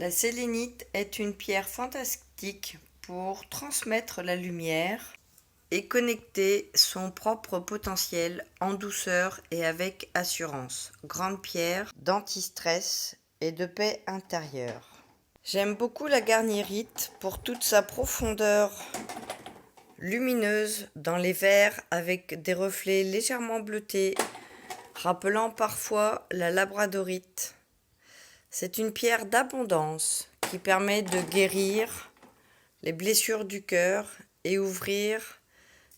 La sélénite est une pierre fantastique pour transmettre la lumière et connecter son propre potentiel en douceur et avec assurance. Grande pierre d'anti-stress et de paix intérieure. J'aime beaucoup la garnierite pour toute sa profondeur lumineuse dans les verres avec des reflets légèrement bleutés, rappelant parfois la labradorite. C'est une pierre d'abondance qui permet de guérir les blessures du cœur et ouvrir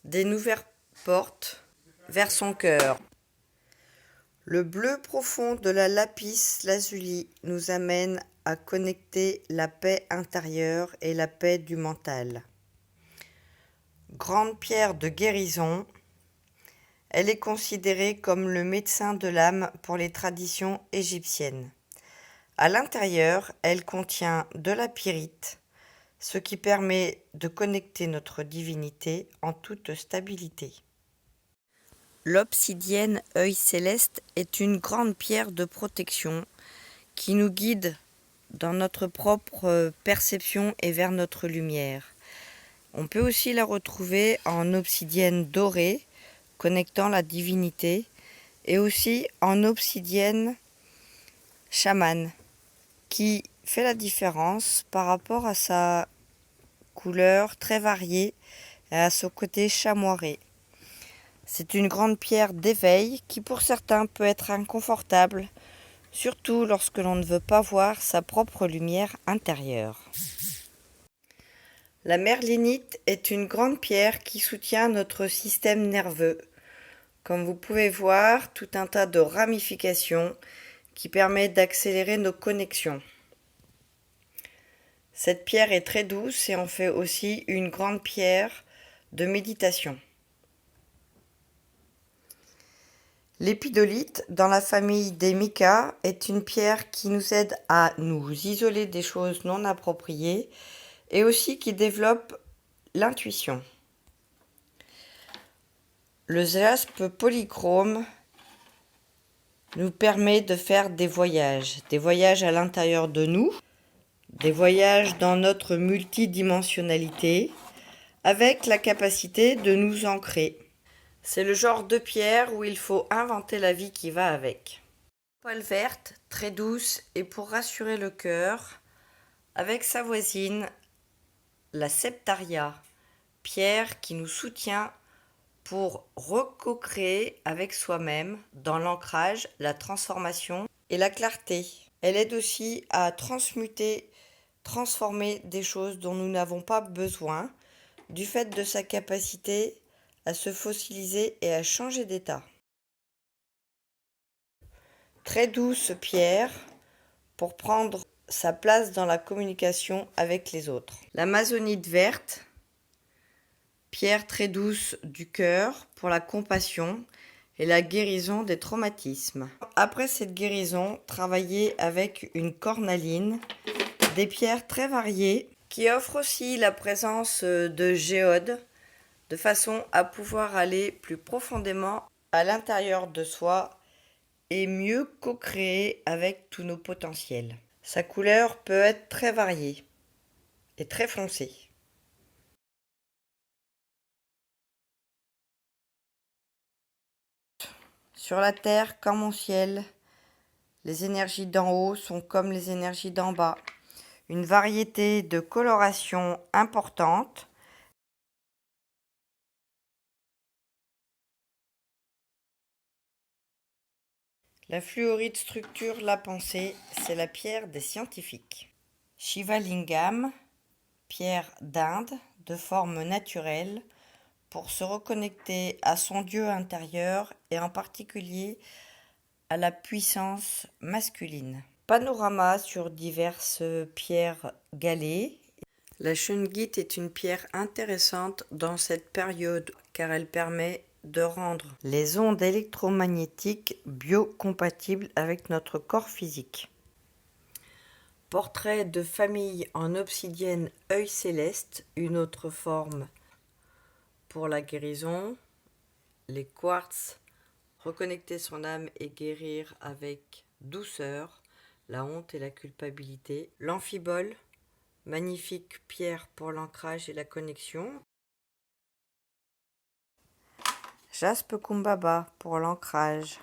des nouvelles portes vers son cœur. Le bleu profond de la lapis lazuli nous amène à connecter la paix intérieure et la paix du mental. Grande pierre de guérison, elle est considérée comme le médecin de l'âme pour les traditions égyptiennes. À l'intérieur, elle contient de la pyrite, ce qui permet de connecter notre divinité en toute stabilité. L'obsidienne œil céleste est une grande pierre de protection qui nous guide dans notre propre perception et vers notre lumière. On peut aussi la retrouver en obsidienne dorée, connectant la divinité, et aussi en obsidienne chamane, qui fait la différence par rapport à sa couleur très variée et à son côté chamoiré. C'est une grande pierre d'éveil qui pour certains peut être inconfortable, surtout lorsque l'on ne veut pas voir sa propre lumière intérieure. La merlinite est une grande pierre qui soutient notre système nerveux. Comme vous pouvez voir, tout un tas de ramifications qui permettent d'accélérer nos connexions. Cette pierre est très douce et en fait aussi une grande pierre de méditation. L'épidolite, dans la famille des micas, est une pierre qui nous aide à nous isoler des choses non appropriées et aussi qui développe l'intuition. Le jaspe polychrome nous permet de faire des voyages à l'intérieur de nous, des voyages dans notre multidimensionnalité, avec la capacité de nous ancrer. C'est le genre de pierre où il faut inventer la vie qui va avec. Poêle verte, très douce et pour rassurer le cœur, avec sa voisine, la septaria, pierre qui nous soutient pour reco-créer avec soi-même dans l'ancrage, la transformation et la clarté. Elle aide aussi à transformer des choses dont nous n'avons pas besoin, du fait de sa capacité à se fossiliser et à changer d'état. Très douce pierre pour prendre sa place dans la communication avec les autres. L'amazonite verte, pierre très douce du cœur pour la compassion et la guérison des traumatismes. Après cette guérison, travailler avec une cornaline, des pierres très variées qui offrent aussi la présence de géodes de façon à pouvoir aller plus profondément à l'intérieur de soi et mieux co-créer avec tous nos potentiels. Sa couleur peut être très variée et très foncée. Sur la terre comme au ciel, les énergies d'en haut sont comme les énergies d'en bas. Une variété de colorations importante. La fluorite structure la pensée, c'est la pierre des scientifiques. Shivalingam, pierre d'Inde de forme naturelle pour se reconnecter à son Dieu intérieur et en particulier à la puissance masculine. Panorama sur diverses pierres galées. La shungite est une pierre intéressante dans cette période car elle permet de rendre les ondes électromagnétiques biocompatibles avec notre corps physique. Portrait de famille en obsidienne œil céleste, une autre forme pour la guérison. Les quartz, reconnecter son âme et guérir avec douceur. la honte et la culpabilité. L'amphibole, magnifique pierre pour l'ancrage et la connexion. Jaspe Kumbaba pour l'ancrage.